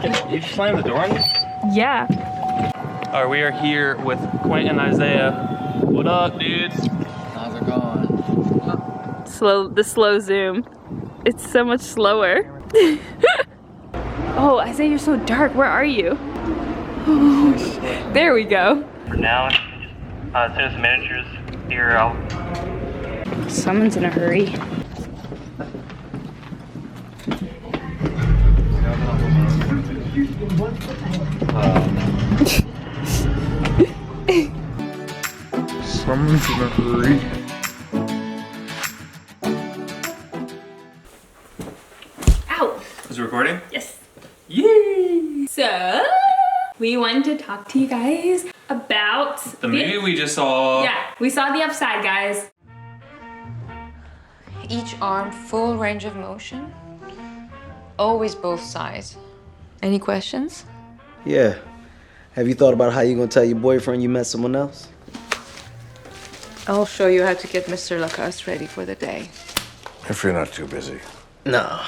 just kidding. You slammed the door on you? Yeah. All right, we are here with Quint and Isaiah. What up, dudes? How's it going? The slow zoom. It's so much slower. Oh, Isaiah, you're so dark. Where are you? There we go. For now, as soon as the manager's here, I'll... Someone's in a hurry. Someone's in a hurry. Ow! Is it recording? Yes. Yay! So, we wanted to talk to you guys about The movie we just saw. Yeah, we saw The Upside, guys. Each arm, full range of motion. Always both sides. Any questions? Yeah. Have you thought about how you're gonna tell your boyfriend you met someone else? I'll show you how to get Mr. Lacoste ready for the day. If you're not too busy. Nah.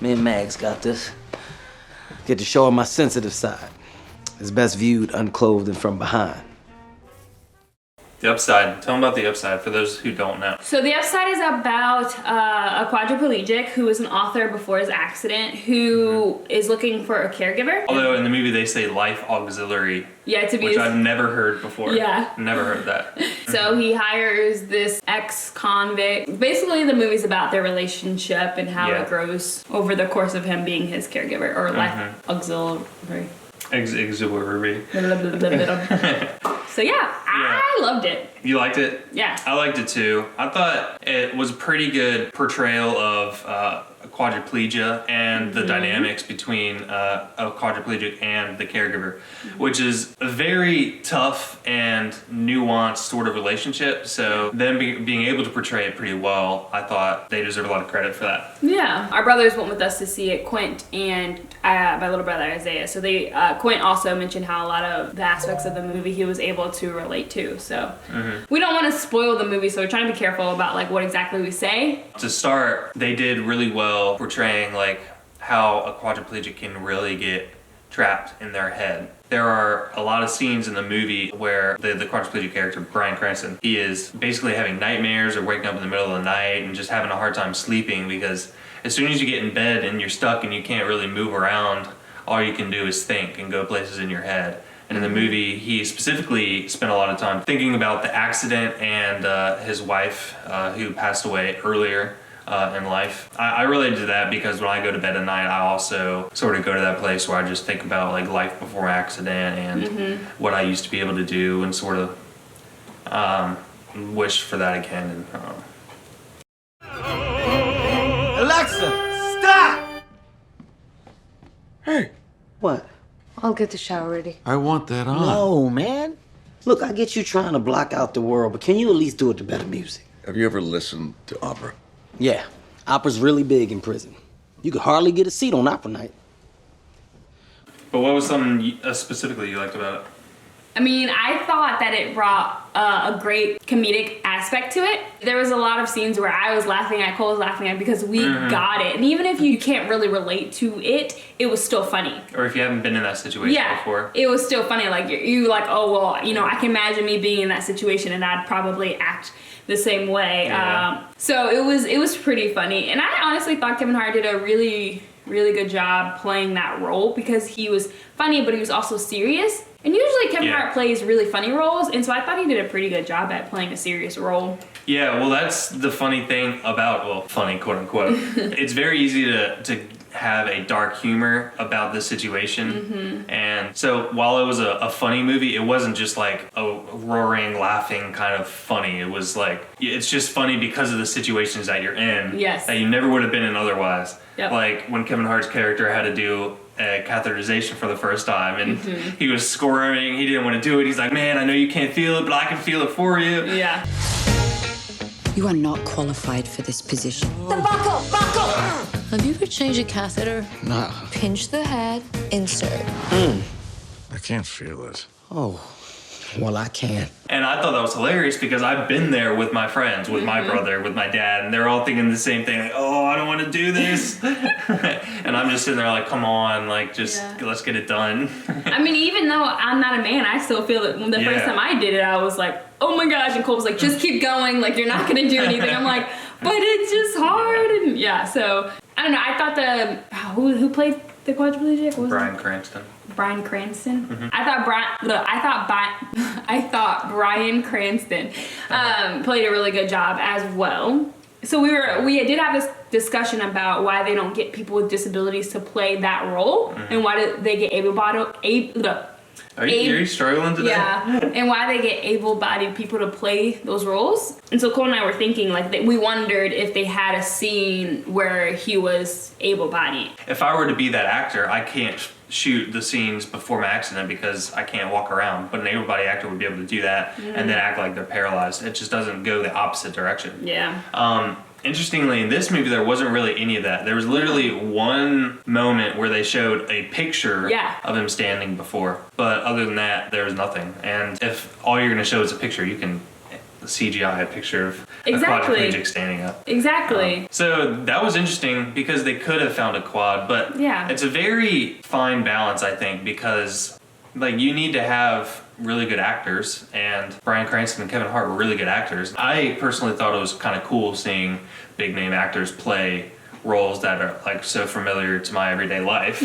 Me and Mags got this. Get to show her my sensitive side. It's best viewed unclothed and from behind. The Upside. Tell them about The Upside for those who don't know. So The Upside is about a quadriplegic who was an author before his accident who is looking for a caregiver. Although in the movie they say life auxiliary. Yeah, to be Which I've never heard before. Yeah. Never heard that. So he hires this ex-convict. Basically, the movie's about their relationship and how it grows over the course of him being his caregiver or life auxiliary. Auxiliary. So yeah, I loved it. You liked it? Yeah. I liked it too. I thought it was a pretty good portrayal of quadriplegia and the dynamics between a quadriplegic and the caregiver, which is a very tough and nuanced sort of relationship. So them being able to portray it pretty well, I thought they deserve a lot of credit for that. Yeah. Our brothers went with us to see it, Quint and my little brother Isaiah. So they Quint also mentioned how a lot of the aspects of the movie he was able to relate to. So we don't want to spoil the movie, so we're trying to be careful about like what exactly we say. To start, they did really well portraying like how a quadriplegic can really get trapped in their head. There are a lot of scenes in the movie where the quadriplegic character, Bryan Cranston, he is basically having nightmares or waking up in the middle of the night and just having a hard time sleeping because as soon as you get in bed and you're stuck and you can't really move around, all you can do is think and go places in your head. And in the movie, he specifically spent a lot of time thinking about the accident and his wife who passed away earlier in life. I related to that because when I go to bed at night, I also sort of go to that place where I just think about like life before accident and what I used to be able to do and sort of wish for that again. Alexa, stop! Hey, What? I'll get the shower ready. I want that on. No, man. Look, I get you trying to block out the world, but can you at least do it to better music? Have you ever listened to opera? Yeah, opera's really big in prison. You could hardly get a seat on opera night. But what was something specifically you liked about it? I mean, I thought that it brought a great comedic aspect to it. There was a lot of scenes where I was laughing at, Cole was laughing at because we got it. And even if you can't really relate to it, it was still funny. Or if you haven't been in that situation before. It was still funny. Like, you like, oh, well, you know, I can imagine me being in that situation and I'd probably act the same way. Yeah. So it was pretty funny. And I honestly thought Kevin Hart did a really good job playing that role because he was funny, but he was also serious. And usually Kevin Hart plays really funny roles, and so I thought he did a pretty good job at playing a serious role. Yeah, well, that's the funny thing about, well, funny, quote unquote. It's very easy to have a dark humor about this situation. And so while it was a funny movie, it wasn't just like a roaring, laughing kind of funny. It was like, it's just funny because of the situations that you're in. Yes. That you never would have been in otherwise. Yep. Like when Kevin Hart's character had to do a catheterization for the first time and he was squirming, he didn't want to do it. He's like, man, I know you can't feel it, but I can feel it for you. Yeah. You are not qualified for this position. The buckle! Buckle! Have you ever changed a catheter? No. Pinch the head, insert. I can't feel it. Oh, Well, I can't. And I thought that was hilarious because I've been there with my friends, with my brother, with my dad, and they're all thinking the same thing, like, oh, I don't want to do this. And I'm just sitting there like, come on, like, just let's get it done. I mean, even though I'm not a man, I still feel that the first time I did it, I was like, oh my gosh, and Cole was like, just keep going, like, you're not gonna do anything. I'm like, but it's just hard, and so, I don't know, I thought who played the quadriplegic? What was Bryan Cranston. Bryan Cranston. I thought Bryan Cranston played a really good job as well. So we did have this discussion about why they don't get people with disabilities to play that role, and why do they get Are you struggling today? Yeah, and why they get able-bodied people to play those roles. And so Cole and I were thinking, like, we wondered if they had a scene where he was able-bodied. If I were to be that actor, I can't shoot the scenes before my accident because I can't walk around. But an able-bodied actor would be able to do that and then act like they're paralyzed. It just doesn't go the opposite direction. Yeah. Interestingly, in this movie, there wasn't really any of that. There was literally one moment where they showed a picture of him standing before. But other than that, there was nothing. And if all you're going to show is a picture, you can CGI a picture of a quadriplegic standing up. Exactly. So that was interesting because they could have found a quad, but it's a very fine balance, I think, because like you need to have really good actors, and Bryan Cranston and Kevin Hart were really good actors. I personally thought it was kind of cool seeing big name actors play roles that are like so familiar to my everyday life.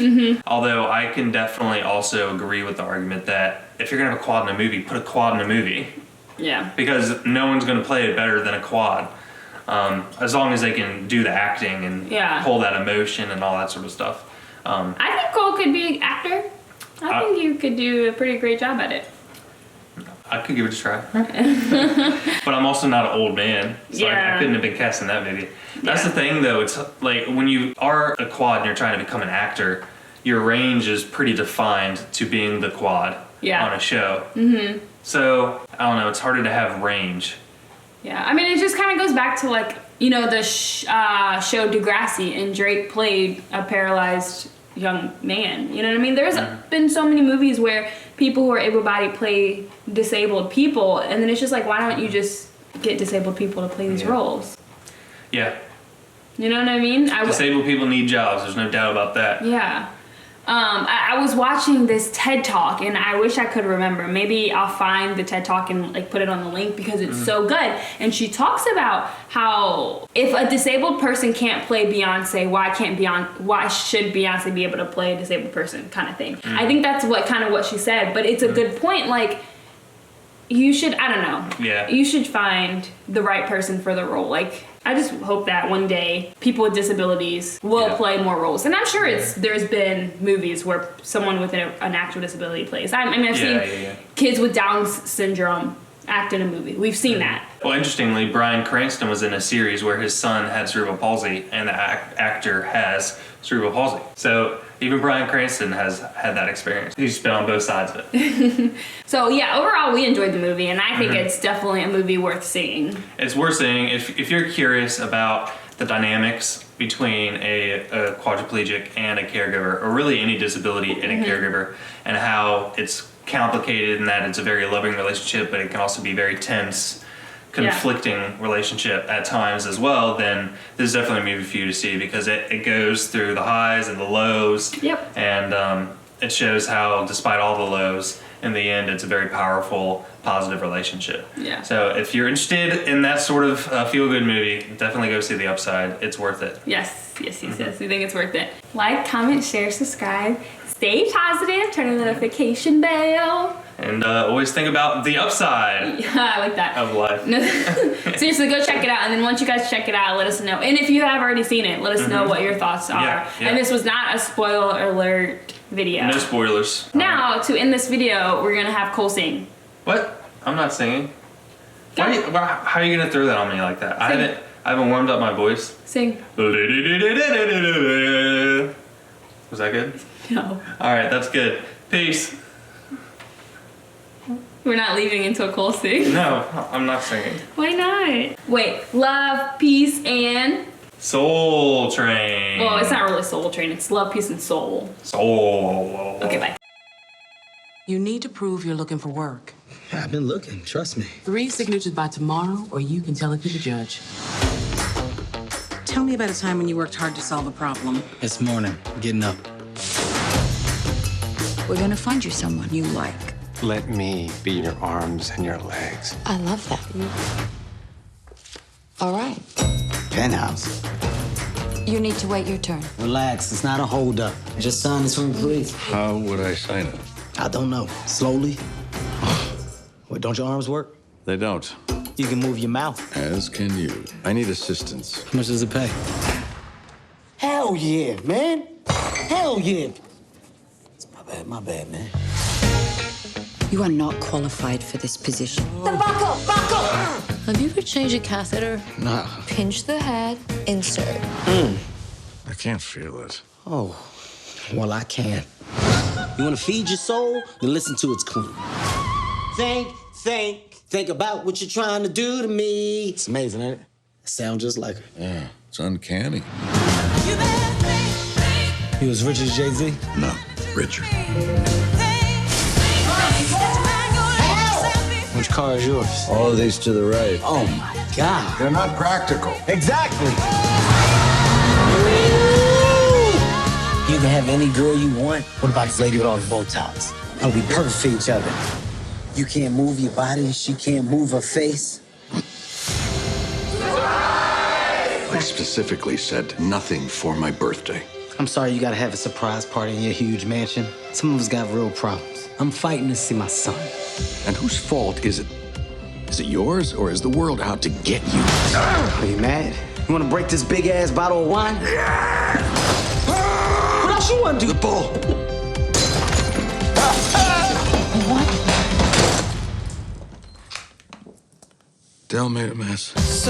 Although I can definitely also agree with the argument that if you're gonna have a quad in a movie, put a quad in a movie. Yeah. Because no one's gonna play it better than a quad. As long as they can do the acting and pull that emotion and all that sort of stuff. I think Cole could be an actor. I think you could do a pretty great job at it. I could give it a try. But I'm also not an old man, so I couldn't have been cast in that movie. That's the thing, though. It's like when you are a quad and you're trying to become an actor, your range is pretty defined to being the quad on a show. So, I don't know, it's harder to have range. Yeah, I mean, it just kind of goes back to, like, you know, the show Degrassi, and Drake played a paralyzed young man. You know what I mean? There's been so many movies where people who are able-bodied play disabled people, and then it's just like, why don't you just get disabled people to play these roles? Yeah. You know what I mean? Disabled people need jobs, there's no doubt about that. Yeah. I was watching this TED Talk, and I wish I could remember. Maybe I'll find the TED Talk and like put it on the link because it's so good. And she talks about how if a disabled person can't play Beyonce, why should Beyonce be able to play a disabled person, kind of thing. I think that's what she said, but it's a good point. Like, you should, I don't know. Yeah. You should find the right person for the role. Like, I just hope that one day people with disabilities will play more roles. And I'm sure there's been movies where someone with an actual disability plays. I mean, I've seen kids with Down syndrome act in a movie. We've seen that. Well, interestingly, Bryan Cranston was in a series where his son had cerebral palsy, and the actor has cerebral palsy. So even Bryan Cranston has had that experience. He's been on both sides of it. So yeah, overall we enjoyed the movie, and I think it's definitely a movie worth seeing. It's worth seeing if you're curious about the dynamics between a quadriplegic and a caregiver, or really any disability in a caregiver, and how it's complicated in that it's a very loving relationship, but it can also be very tense, conflicting relationship at times as well, then this is definitely a movie for you to see because it goes through the highs and the lows. Yep. And it shows how, despite all the lows, in the end, it's a very powerful, positive relationship. Yeah. So if you're interested in that sort of feel-good movie, definitely go see The Upside. It's worth it. Yes. We think it's worth it. Like, comment, share, subscribe. Stay positive. Turn on the notification bell. And always think about the upside. Yeah, I like that. Of life. Seriously, go check it out. And then once you guys check it out, let us know. And if you have already seen it, let us know what your thoughts are. Yeah. And this was not a spoiler alert video. No spoilers. Now, to end this video, we're going to have Cole sing. What? I'm not singing. How are you going to throw that on me like that? I haven't warmed up my voice. Sing. Was that good? No. Alright, that's good. Peace. We're not leaving until Cole sings. No, I'm not singing. Why not? Wait, love, peace, and... Soul Train. Well, it's not really Soul Train. It's love, peace, and soul. Soul. Okay, bye. You need to prove you're looking for work. I've been looking, trust me. 3 signatures by tomorrow, or you can tell it to the judge. Tell me about a time when you worked hard to solve a problem. This morning, getting up. We're gonna find you someone you like. Let me be your arms and your legs. I love that. All right. Penthouse. You need to wait your turn. Relax, it's not a holdup. Just sign this for me, please. How would I sign it? I don't know. Slowly. What, don't your arms work? They don't. You can move your mouth. As can you. I need assistance. How much does it pay? Hell yeah, man. Hell yeah. It's my bad, man. You are not qualified for this position. Have you ever changed a catheter? Nah. Pinch the head, insert. I can't feel it. Oh, well, I can. You want to feed your soul? Then listen to It's Clean. Think about what you're trying to do to me. It's amazing, ain't it? Sound just like her. Yeah, it's uncanny. You as rich as Jay-Z? No, Richard. Which car is yours? All of these to the right. Oh, my God. They're not practical. Exactly. You can have any girl you want. What about this lady with all the Botox? I'll be perfect for each other. You can't move your body, and she can't move her face. I specifically said nothing for my birthday. I'm sorry you gotta have a surprise party in your huge mansion. Some of us got real problems. I'm fighting to see my son. And whose fault is it? Is it yours, or is the world out to get you? Are you mad? You wanna break this big-ass bottle of wine? Yeah! What else you wanna do? The bull. What? Dell made a mess.